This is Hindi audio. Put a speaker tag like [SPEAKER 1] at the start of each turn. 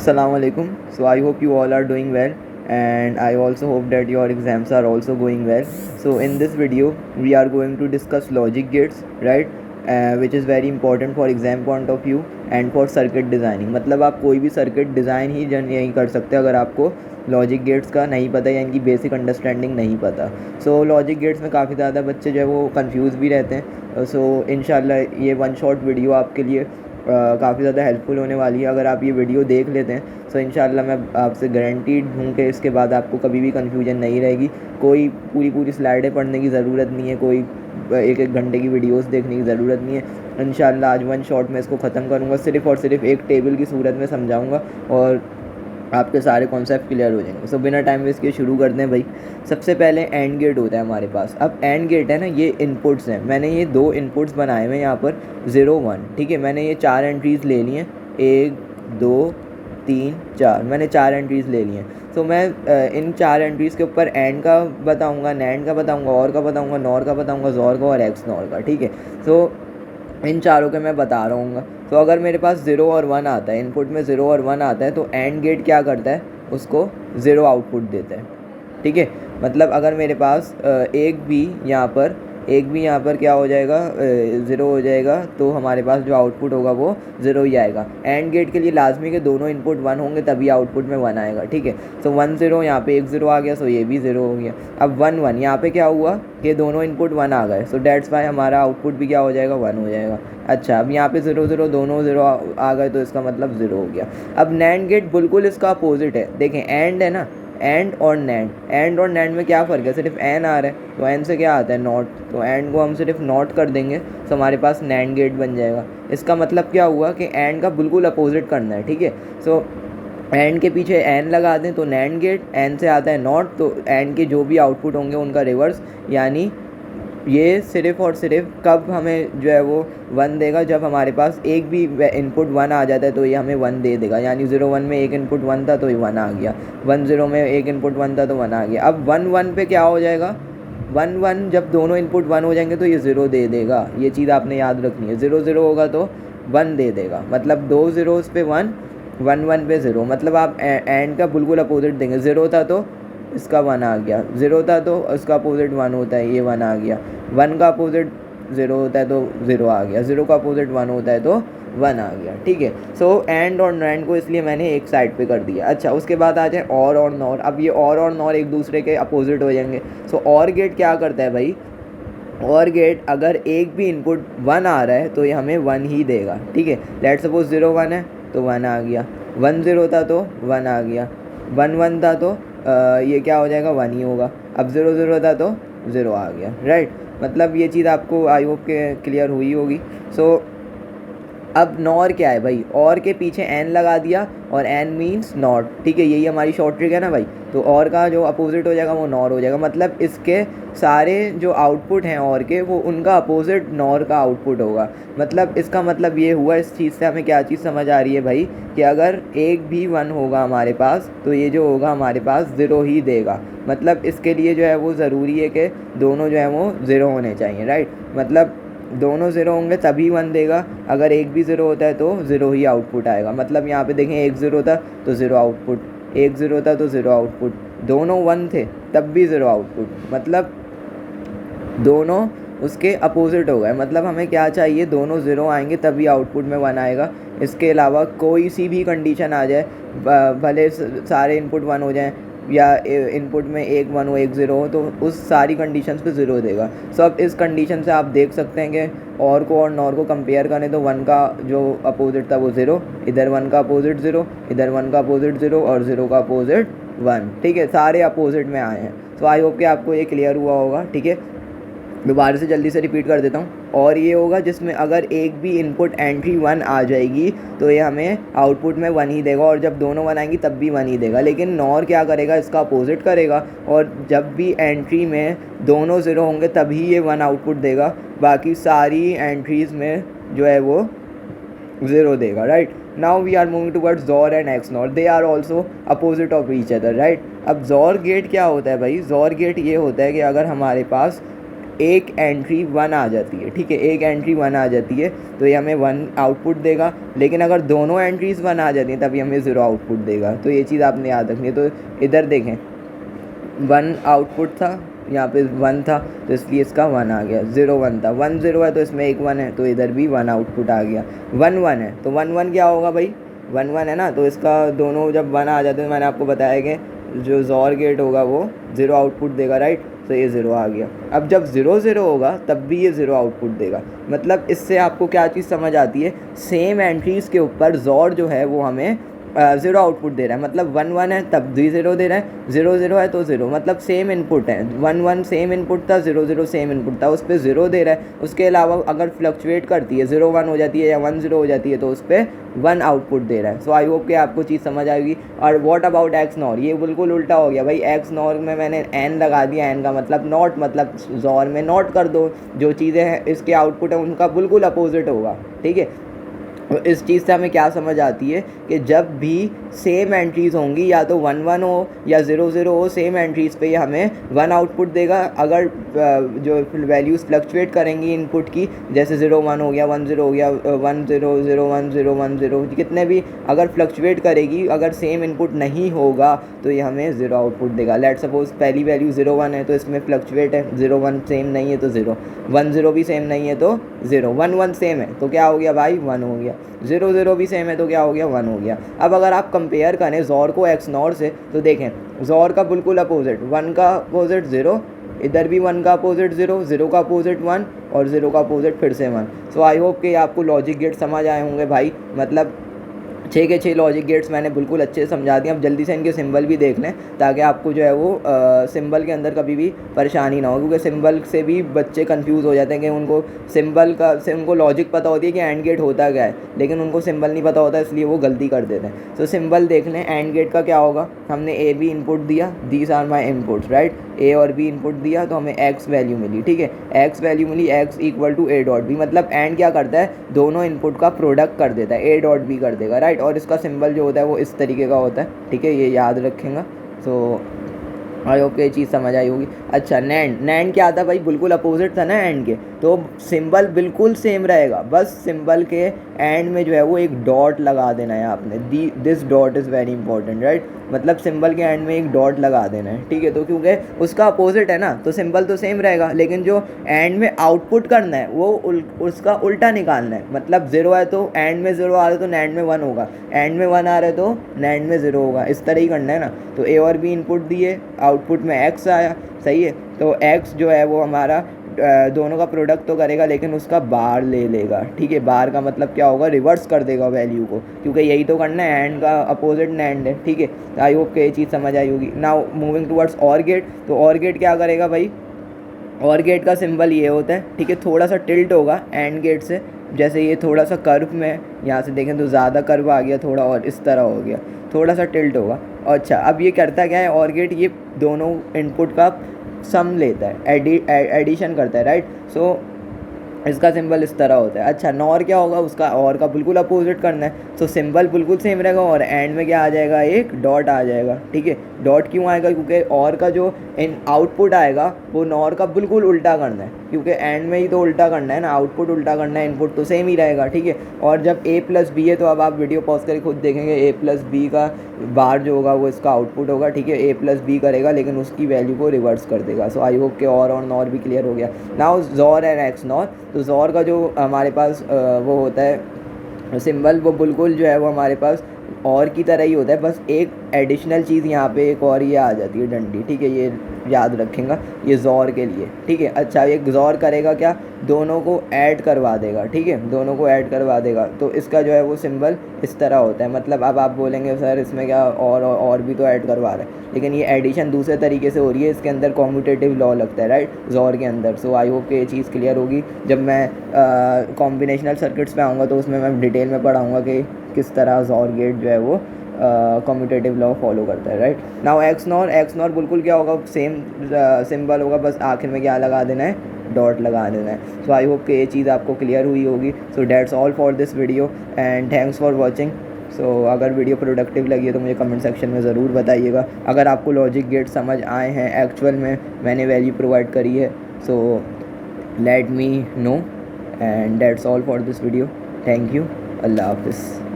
[SPEAKER 1] Assalamu alaikum. So I hope you all are doing well, and I also hope that your exams are also going well. So in this video we are going to discuss logic gates, right? Which is very important for exam point of view and for circuit designing. मतलब आप कोई भी सर्किट डिज़ाइन ही नहीं कर सकते अगर आपको लॉजिक गेट्स का नहीं पता या इनकी बेसिक अंडरस्टैंडिंग नहीं पता. सो लॉजिक गेट्स में काफ़ी ज़्यादा बच्चे जो है वो कंफ्यूज भी रहते हैं. सो इंशाल्लाह ये वन शॉट वीडियो आपके लिए काफ़ी ज़्यादा हेल्पफुल होने वाली है. अगर आप ये वीडियो देख लेते हैं तो इंशाल्लाह मैं आपसे गारंटीड हूँ कि इसके बाद आपको कभी भी कन्फ्यूजन नहीं रहेगी. कोई पूरी स्लाइडें पढ़ने की ज़रूरत नहीं है, कोई एक घंटे की वीडियोस देखने की ज़रूरत नहीं है. इंशाल्लाह आज वन शॉट में इसको ख़त्म करूँगा. सिर्फ़ और सिर्फ एक टेबल की सूरत में समझाऊँगा और आपके सारे कॉन्सेप्ट क्लियर हो जाएंगे. सो बिना टाइम वेस्ट किए शुरू करते हैं भाई. सबसे पहले एंड गेट होता है हमारे पास. अब एंड गेट है ना, ये इनपुट्स हैं. मैंने ये दो इनपुट्स बनाए हुए हैं यहाँ पर 0 1. ठीक है, मैंने ये 4 एंट्रीज़ ले ली हैं. 1 2 3 4, मैंने 4 एंट्रीज़ ले ली हैं. तो मैं इन 4 एंट्रीज़ के ऊपर एंड का बताऊँगा, नैंड का बताऊँगा, और का बताऊँगा, नॉर का बताऊँगा, जोर का और एक्स नॉर का. ठीक है, तो इन चारों के मैं बता रहा हूँ. तो अगर मेरे पास 0 और 1 आता है, इनपुट में 0 और 1 आता है, तो एंड गेट क्या करता है, उसको 0 आउटपुट देता है. ठीक है, मतलब अगर मेरे पास एक भी यहाँ पर क्या हो जाएगा, 0 हो जाएगा, तो हमारे पास जो आउटपुट होगा वो 0 ही आएगा. एंड गेट के लिए लाजमी के दोनों इनपुट 1 होंगे तभी आउटपुट में 1 आएगा. ठीक है, तो 1 0 यहाँ पे एक 0 आ गया, सो ये भी 0 हो गया. अब 1 1 यहाँ पे क्या हुआ कि दोनों इनपुट 1 आ गए, सो डेट्स वाई हमारा आउटपुट भी क्या हो जाएगा, 1 हो जाएगा. अच्छा, अब यहाँ पे 0 0 दोनों 0 आ गए, तो इसका मतलब 0 हो गया. अब नैंड गेट बिल्कुल इसका अपोजिट है. देखें, एंड है ना, एंड और नैंड. एंड और नैंड में क्या फ़र्क है, सिर्फ एन आ रहा है, तो एन से क्या आता है, नॉट. तो एंड को हम सिर्फ नॉट कर देंगे तो हमारे पास नैंड गेट बन जाएगा. इसका मतलब क्या हुआ कि एंड का बिल्कुल अपोजिट करना है. ठीक है, सो एंड के पीछे एन लगा दें तो नैंड गेट, एन से आता है नॉट, तो एंड के जो भी आउटपुट होंगे उनका रिवर्स. यानी ये सिर्फ़ और सिर्फ कब हमें जो है वो 1 देगा, जब हमारे पास एक भी इनपुट 1 आ जाता है तो ये हमें 1 दे देगा. यानी 0 1 में एक इनपुट 1 था तो ये 1 आ गया. 1 0 में एक इनपुट 1 था तो 1 आ गया. अब 1 1 पे क्या हो जाएगा, 1 1 जब दोनों इनपुट 1 हो जाएंगे तो ये 0 दे देगा. ये चीज़ आपने याद रखनी है. 0 0 होगा तो 1 दे देगा. मतलब 2 ज़ीरोज़ पे 1, 1 1 पे 0. मतलब आप एंड का बिल्कुल अपोजिट देंगे. 0 था तो इसका 1 आ गया, 0 था तो इसका अपोजिट 1 होता है, ये 1 आ गया. 1 का अपोजिट 0 होता है तो 0 आ गया. 0 का अपोजिट 1 होता है तो 1 आ गया. ठीक है, सो एंड और नैंड को इसलिए मैंने एक साइड पे कर दिया. अच्छा, उसके बाद आ जाए और नॉर. अब ये और नॉर एक दूसरे के अपोजिट हो जाएंगे. सो और गेट क्या करता है भाई, और गेट अगर एक भी इनपुट 1 आ रहा है तो ये हमें 1 ही देगा. ठीक है, लेट सपोज 0 1 है तो 1 आ गया. 1 0 था तो 1 आ गया. 1 1 था तो ये क्या हो जाएगा, 1 ही होगा. अब 0 0 था तो 0 आ गया. राइट, मतलब ये चीज़ आपको आई होप के क्लियर हुई होगी. सो अब नॉर क्या है भाई, और के पीछे एन लगा दिया और एन मीन्स नॉट. ठीक है, यही हमारी शॉर्ट ट्रिक है ना भाई. तो और का जो अपोजिट हो जाएगा वो नॉर हो जाएगा. मतलब इसके सारे जो आउटपुट हैं और के, वो उनका अपोजिट नॉर का आउटपुट होगा. मतलब इसका मतलब ये हुआ, इस चीज़ से हमें क्या चीज़ समझ आ रही है भाई, कि अगर एक भी 1 होगा हमारे पास तो ये जो होगा हमारे पास 0 ही देगा. मतलब इसके लिए जो है वो ज़रूरी है कि दोनों जो है वो 0 होने चाहिए. राइट, मतलब दोनों 0 होंगे तभी 1 देगा. अगर एक भी 0 होता है तो 0 ही आउटपुट आएगा. मतलब यहाँ पे देखें, एक 0 था तो 0 आउटपुट, एक 0 था तो 0 आउटपुट, दोनों 1 थे तब भी 0 आउटपुट. मतलब दोनों उसके अपोजिट हो गए. मतलब हमें क्या चाहिए, दोनों 0 आएंगे तभी आउटपुट में 1 आएगा. इसके अलावा कोई सी भी कंडीशन आ जाए, भले सारे इनपुट 1 हो जाएं या इनपुट में एक 1 हो एक 0 हो, तो उस सारी कंडीशंस पे 0 देगा. सो अब इस कंडीशन से आप देख सकते हैं कि और को और नॉर को कंपेयर करें तो 1 का जो अपोजिट था वो 0, इधर 1 का अपोजिट 0, इधर 1 का अपोजिट 0 और 0 का अपोजिट 1. ठीक है, सारे अपोजिट में आए हैं. तो आई होप कि आपको ये क्लियर हुआ होगा. ठीक है, दोबारा से जल्दी से रिपीट कर देता हूँ. और ये होगा जिसमें अगर एक भी इनपुट एंट्री 1 आ जाएगी तो ये हमें आउटपुट में 1 ही देगा, और जब दोनों 1 आएंगी तब भी 1 ही देगा. लेकिन नॉर क्या करेगा, इसका अपोजिट करेगा, और जब भी एंट्री में दोनों 0 होंगे तभी ये 1 आउटपुट देगा. बाकी सारी एंट्रीज़ में जो है वो 0 देगा. Right, now we are moving towards XOR and XNOR. They are also opposite of each other. Right, अब जोर गेट क्या होता है भाई, जोर गेट ये होता है कि अगर हमारे पास एक एंट्री 1 आ जाती है, ठीक है, एक एंट्री 1 आ जाती है तो ये हमें 1 आउटपुट देगा। लेकिन अगर दोनों एंट्रीज़ 1 आ जाती हैं तभी हमें 0 आउटपुट देगा। तो ये चीज़ आपने याद रखनी है। तो इधर देखें 1 आउटपुट था, यहाँ पे 1 था तो इसलिए इसका 1 आ गया। 0 1 था, 1 0 है तो इसमें एक 1 है तो इधर भी 1 आउटपुट आ गया। 1 1 है तो 1 1 क्या होगा भाई, 1 1 है ना, तो इसका दोनों जब 1 आ जाते हैं मैंने आपको बताया कि जो जॉर गेट होगा वो 0 आउटपुट देगा, राइट। तो ये 0 आ गया। अब जब 0 0 होगा तब भी ये 0 आउटपुट देगा। मतलब इससे आपको क्या चीज़ समझ आती है, सेम एंट्रीज़ के ऊपर जॉर जो है वो हमें 0 आउटपुट दे रहा है। मतलब 1 1 है तब भी 0 दे रहा है, 0 0 है तो 0, मतलब सेम इनपुट है। 1 1 सेम इनपुट था, 0 0 सेम इनपुट था, उस पर 0 दे रहा है। उसके अलावा अगर फ्लक्चुएट करती है, 0 1 हो जाती है या 1 0 हो जाती है तो उस पर 1 आउटपुट दे रहा है। सो आई होप कि आपको चीज़ समझ आएगी। और व्हाट अबाउट एक्स नॉर, ये बिल्कुल उल्टा हो गया भाई। एक्स नॉर में मैंने एन लगा दिया, एन का मतलब नॉट, मतलब जॉर में नॉट कर दो। जो चीज़ें हैं इसके आउटपुट है उनका बिल्कुल अपोजिट होगा, ठीक है। इस चीज़ से हमें क्या समझ आती है कि जब भी सेम एंट्रीज़ होंगी, या तो 1 1 हो या 0 0 हो, सेम एंट्रीज़ पे ये हमें 1 आउटपुट देगा। अगर जो वैल्यूज़ फ्लक्चुएट करेंगी इनपुट की, जैसे 0 1 हो गया, 1 0 हो गया, 1 0 0 1 0 1 0, कितने भी अगर फ्लक्चुएट करेगी, अगर सेम इनपुट नहीं होगा तो ये हमें 0 आउटपुट देगा। लेट सपोज पहली वैल्यू 0 1 है तो इसमें फ्लक्चुएट है, 0 1 सेम नहीं है तो 0, 1 0 भी सेम नहीं है तो 0, 1 1 सेम है तो क्या हो गया भाई, 1 हो गया। 0 0 भी सेम है तो क्या हो गया, 1 हो गया। अब अगर आप कंपेयर करें जॉर को एक्स नॉर से तो देखें जॉर का बिल्कुल अपोजिट, 1 का अपोजिट 0, इधर भी 1 का अपोजिट 0, 0 का अपोजिट 1 और 0 का अपोजिट फिर से 1। सो आई होप कि आपको लॉजिक गेट समझ आए होंगे भाई। मतलब 6 के 6 लॉजिक गेट्स मैंने बिल्कुल अच्छे से समझा दिए। अब जल्दी से इनके सिंबल भी देख लें ताकि आपको जो है वो सिंबल के अंदर कभी भी परेशानी ना हो, क्योंकि सिंबल से भी बच्चे कंफ्यूज हो जाते हैं कि उनको सिंबल का से उनको लॉजिक पता होती है कि एंड गेट होता क्या है, लेकिन उनको सिंबल नहीं पता होता, इसलिए वो गलती कर देते हैं। तो सिंबल देख लें, एंड गेट का क्या होगा, हमने ए बी इनपुट दिया, these are my inputs, right. A और बी इनपुट दिया तो हमें एक्स वैल्यू मिली, ठीक है, एक्स वैल्यू मिली, X equal to A dot B. मतलब एंड क्या करता है, दोनों इनपुट का प्रोडक्ट कर देता है, ए डॉट बी कर देगा, राइट। और इसका सिंबल जो होता है वो इस तरीके का होता है, ठीक है, ये याद रखेंगे। तो आई होप ये चीज़ समझ आई होगी। अच्छा, नैंड, नैंड क्या आता है भाई, बिल्कुल अपोजिट था ना एंड के, तो सिंबल बिल्कुल सेम रहेगा, बस सिंबल के एंड में जो है वो एक डॉट लगा देना है आपने। This dot is very important, right. मतलब सिंबल के एंड में एक डॉट लगा देना है, ठीक है। तो क्योंकि उसका अपोजिट है ना तो सिंबल तो सेम रहेगा, लेकिन जो एंड में आउटपुट करना है वो उसका उल्टा निकालना है। मतलब 0 है तो एंड में 0 आ रहा है तो नैंड में 1 होगा, एंड में 1 आ रहा है तो नैंड में 0 होगा, इस तरह ही करना है ना। तो ए और बी इनपुट दिए, आउटपुट में एक्स आया, सही है। तो एक्स जो है वो हमारा दोनों का प्रोडक्ट तो करेगा लेकिन उसका बार ले लेगा, ठीक है। बार का मतलब क्या होगा, रिवर्स कर देगा वैल्यू को, क्योंकि यही तो करना है, एंड का अपोजिट नैंड है, ठीक है। आई होप कि ये चीज़ समझ आई होगी। नाउ मूविंग टुवर्ड्स और गेट, तो और गेट क्या करेगा भाई, और गेट का सिंबल ये होता है, ठीक है, थोड़ा सा टिल्ट होगा एंड गेट से, जैसे ये थोड़ा सा कर्व में यहाँ से देखें तो ज़्यादा कर्व आ गया थोड़ा, और इस तरह हो गया, थोड़ा सा टिल्ट होगा। अच्छा, अब ये करता क्या है, और गेट ये दोनों इनपुट का सम लेता है, एडिशन करता है, राइट। सो इसका सिंबल इस तरह होता है। अच्छा, नॉर क्या होगा, उसका और का बिल्कुल अपोजिट करना है, तो सिंबल बिल्कुल सेम रहेगा और एंड में क्या आ जाएगा, एक डॉट आ जाएगा, ठीक है। डॉट क्यों आएगा, क्योंकि और का जो इन आउटपुट आएगा वो नॉर का बिल्कुल उल्टा करना है, क्योंकि एंड में ही तो उल्टा करना है ना, आउटपुट उल्टा करना है, इनपुट तो सेम ही रहेगा, ठीक है। और जब ए प्लस बी है तो अब आप वीडियो पॉज करके खुद देखेंगे, ए प्लस बी का बार जो होगा वो इसका आउटपुट होगा, ठीक है। ए प्लस बी करेगा लेकिन उसकी वैल्यू को रिवर्स कर देगा। सो आई होप के और नॉर भी क्लियर हो गया। Now jaw and x nor, तो जॉर का जो हमारे पास वो होता है सिंबल, वो बिल्कुल जो है वो हमारे पास और की तरह ही होता है, बस एक एडिशनल चीज़ यहाँ पे एक और ये आ जाती है, डंडी, ठीक है, ये याद रखेंगे, ये जॉर के लिए, ठीक है। अच्छा, ये जॉर करेगा क्या, दोनों को ऐड करवा देगा, ठीक है, दोनों को ऐड करवा देगा, तो इसका जो है वो सिंबल इस तरह होता है। मतलब अब आप बोलेंगे सर इसमें क्या और भी तो ऐड करवा रहा है, लेकिन ये एडिशन दूसरे तरीके से हो रही है, इसके अंदर कॉम्यूटेटिव लॉ लगता है, राइट, जॉर के अंदर। सो आई होप कि ये चीज़ क्लियर होगी। जब मैं कॉम्बिनेशनल सर्किट्स पे आऊँगा तो उसमें मैं डिटेल में पढ़ाऊँगा कि किस तरह जॉर गेट जो है वो कम्यूटेटिव लॉ फॉलो करता है, राइट। नाउ एक्स नॉर बिल्कुल क्या होगा, सेम सिंबल होगा, बस आखिर में क्या लगा देना है, डॉट लगा देना है। सो आई होप कि ये चीज़ आपको क्लियर हुई होगी। So that's all for this video and thanks for watching. So अगर वीडियो प्रोडक्टिव लगी है तो मुझे कमेंट सेक्शन में ज़रूर बताइएगा। अगर आपको लॉजिक गेट समझ आए हैं, एक्चुअल में मैंने वैल्यू प्रोवाइड करी है, सो let me know. And that's all for this video. Thank you. Allah Hafiz.